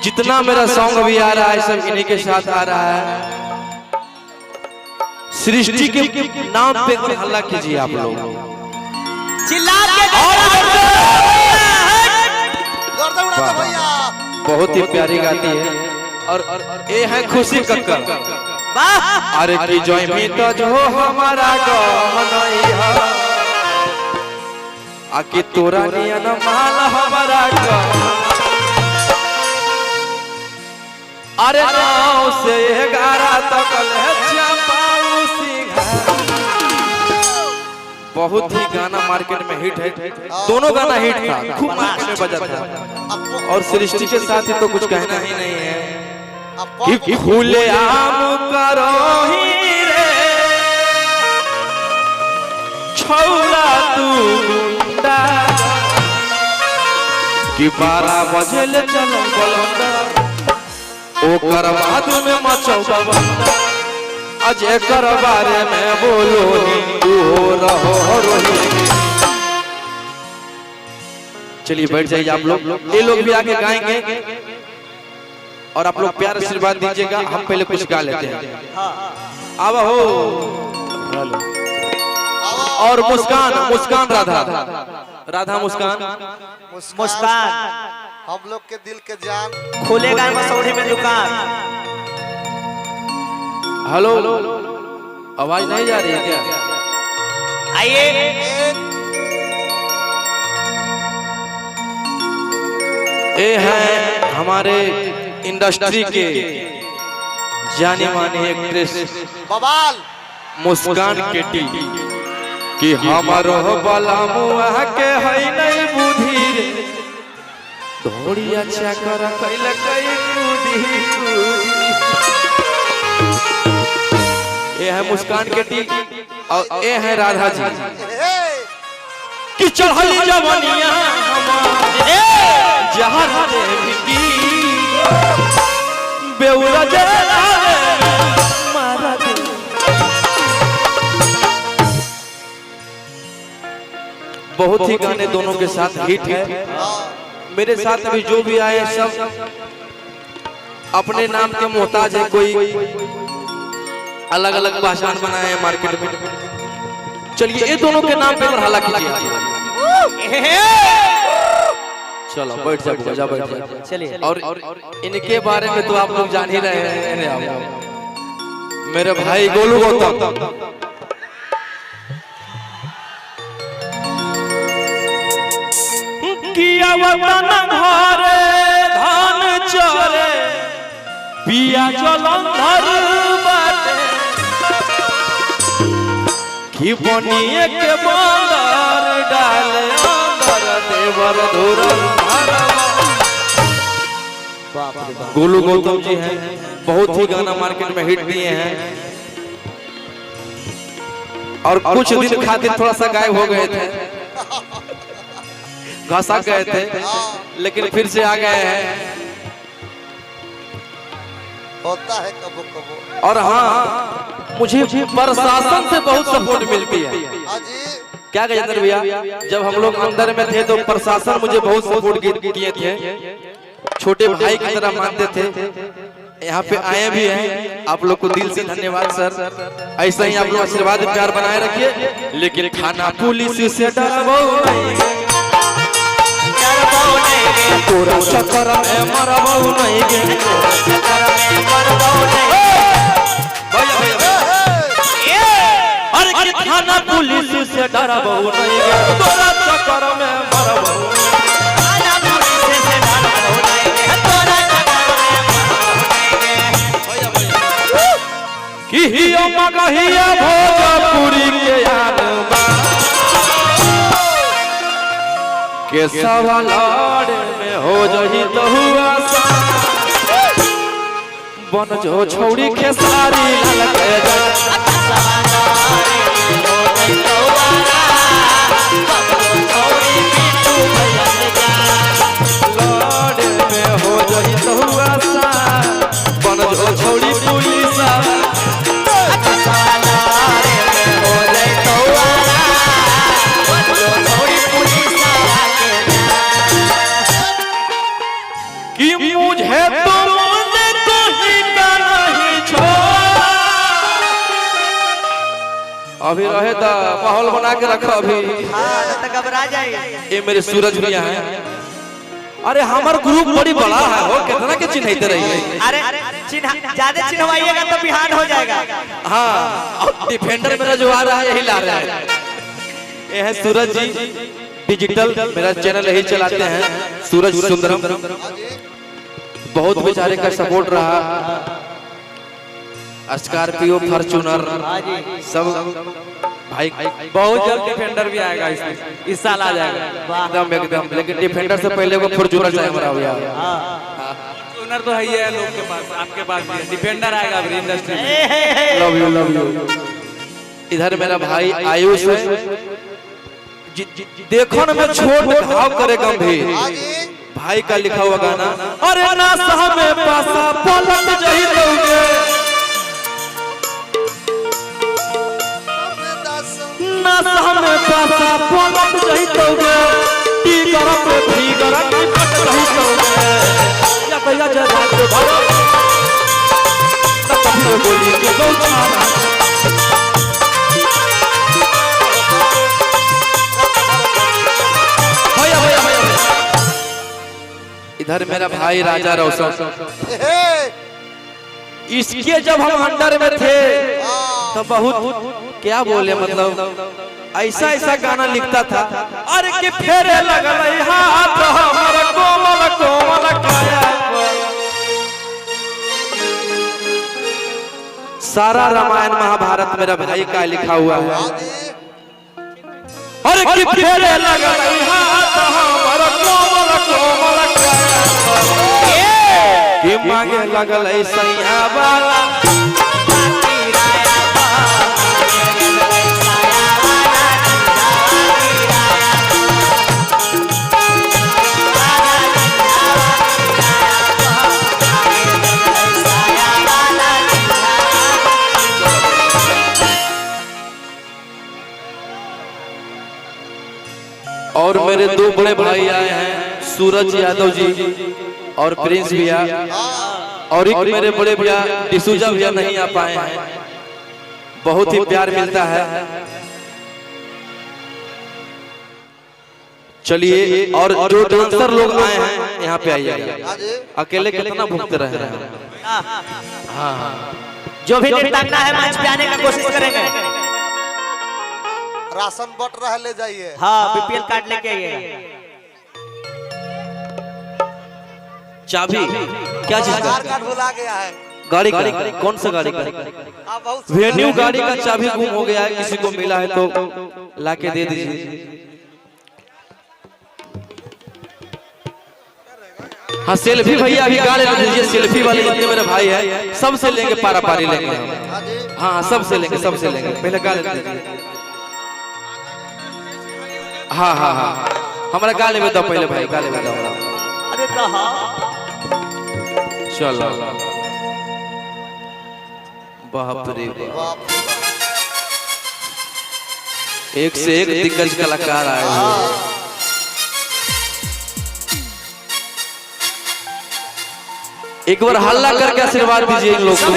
जितना मेरा सॉन्ग अभी आ रहा है सब इन्हीं के साथ आ रहा है। सृष्टि के नाम पे हल्ला कीजिए आप लोग, चिल्ला के बहुत ही प्यारी गाती है। और ये है खुशी कक्कर। अरे की जोई भी तो जो हमारा मनैया आके तोरा नियन माल हमारा अरे 9 से 11 तक बहुत ही गाना मार्केट में हिट है। दोनों गाना हिट था, खूब मार्केट में बजा था। और सृष्टि के साथ ही तो कुछ कहना ही नहीं है कि खुले आम करो ही रे छौरा तू गुंडा कि 12 बजे ले चलो बलंदा ओकर बाद में मचौ बंदा आज एकर बारे में बोलो हिंदू हो रहो रोही। चलिए बैठ जाइए आप लोग, ये लोग भी आके गाएंगे और आप लोग प्यार आशीर्वाद दीजिएगा। हम पहले कुछ गा लेते हैं। अब हो और मुस्कान राधा मुस्कान हम लोग के दिल के जान खुलेगा मसौढ़ी में दुकान। हेलो आवाज नहीं जा रही है क्या? आइए ये है हमारे इंडस्ट्री के जाने माने एक्ट्रेस बवाल मुस्कान केटी कि हमारो बला मुआ के है नहीं बुद्धि रे धोड़िया चकर कैल कई कूदी। ये है मुस्कान केटी और ये है राधा जी कि चढ़ली जवानिया हमारे जहर देवी बेउरा जला मारा दे। बहुत ही गाने दोनों के साथ हिट है। मेरे साथ अभी जो भी आए सब अपने नाम के मोहताज है, कोई अलग अलग पहचान बनाए हैं मार्केट में। चलिए ये दोनों के नाम पे हल्ला कीजिए। चलो बैठ जा बैठ जा। चलिए और इनके बारे में तो आप लोग जान ही रहे हैं। मेरे भाई गोलू गौतम किया वतन घरे धान चरे पिया जलंधर बाटे कि बनिए के बंदर डाले अंदर देवर धुरल। गोलू गौतम जी हैं, बहुत ही गाना मार्केट में हिट दिए हैं और कुछ दिन खातिर थोड़ा सा गायब हो गए थे, घसा गए थे, लेकिन फिर से आ गए हैं। होता है कबो कबो। और हाँ मुझे प्रशासन से बहुत सपोर्ट मिलती है। क्या गजेंद्र भैया, जब हम लोग अंदर में थे तो प्रशासन मुझे बहुत सपोर्ट किए थे, छोटे भाई की तरह मानते थे। यहाँ पे आए भी हैं, आप लोग को दिल से धन्यवाद सर। ऐसा ही आप लोग आशीर्वाद प्यार बनाए रखिए। लेकिन थाना पुलिस से डरबो नहीं, तोरा चक्कर में मरबो नहीं गे, अरे थाना पुलिस से डरबो नहीं गे, तोरा चक्कर में मरबो कि हिया मगहिया भोजपुरी के आनबा के सवालाड़ में हो जही तो हुआ बन जो छौड़ी खेसारी लाल के लाड़ में हो जही तो हुआ बन जो छौड़ी पुलिस कि मुझे तो मुझे कहीं का नहीं छोड़। अभी रहे था माहौल बना के रखा अभी। हाँ तो घबरा जाए। ये मेरे सूरज भैया हैं। अरे हमारा ग्रुप बड़ी बड़ा है हो, कितना के चिन्हते रहिए। अरे ज्यादा चिन्हवाइएगा तो बिहान हो जाएगा। हाँ डिफेंडर मेरा जो आ रहा है यही ला रहा है। ये है सूरज जी डिजिटल, मेरा चैनल यही चलाते हैं, सूरज सुंदरम। बहुत बेचारे का सपोर्ट रहा, स्कॉर्पियो फॉर्च्यूनर सब भाई। बहुत जल्द डिफेंडर भी आएगा इसमें, इस साल आ जाएगा एकदम। लेकिन डिफेंडर से पहले वो फॉर्च्यूनर चाहिए हमारा भैया। फॉर्च्यूनर तो है ही है लोग के पास, आपके पास भी है। डिफेंडर आएगा अभी इंडस्ट्री में। Love you. इधर मेरा भाई आयुष है, देखो ना मैं छोट भाव करे गंभीर। भाई का लिखा हुआ गाना, अरे ना में पासा पलट जही दोगे, ना में पासा पलट जही दोगे, टी गरम पे भी गरम निपट रही दोगे। या भैया जरा के भरो तब तो बोली के गौछाना। इधर मेरा भाई राजा रोशन, इसके जब हम अंडर में थे तो बहुत क्या बोले, मतलब ऐसा ऐसा गाना लिखता था। अरे कि फेरे लगल हाथ हमारा कोमल कोमल काया पर। सारा रामायण महाभारत मेरा भाई का लिखा हुआ है। अरे कि फेरे लगल हाथ हमारा कोमल कोमल कि मांगे लगल सैया वाला। और मेरे दो बड़े भाई आए हैं, सूरज यादव जी और प्रिंस भैया, और एक मेरे बड़े भैया डिसूजा भैया नहीं आ पाए हैं। बहुत ही प्यार मिलता है। चलिए, और जो डांसर लोग आए हैं यहाँ पे आइएगा। अकेले कितना भुगते रहे हैं। हाँ जो भी निर्माता है मंच पे आने का कोशिश करेंगे। राशन बट रहा ले जाइए। हाँ बीपीएल कार्ड लेके आइएगा। चाबी क्या चीज का? आधार कार्ड भुला गया है। गाड़ी कौन सा गाड़ी का? वेन्यू गाड़ी का चाबी गुम हो गया है, किसी को मिला है तो लाके दे दीजिए। हाँ सेल्फी भैया अभी गा ले लीजिए। सेल्फी वाले जितने मेरे भाई है सबसे लेंगे, पारा पारी लेंगे। हाँ सबसे लेंगे, सबसे लेंगे। पहले गा लेते। हाँ हाँ हाँ हमारा गा ले दो पहले भाई, गा ले दो। अरे कहा चलो बाप रे बाप। एक से एक दिग्गज कलाकार आए हुए। एक बार हल्ला करके आशीर्वाद दीजिए इन लोगों को।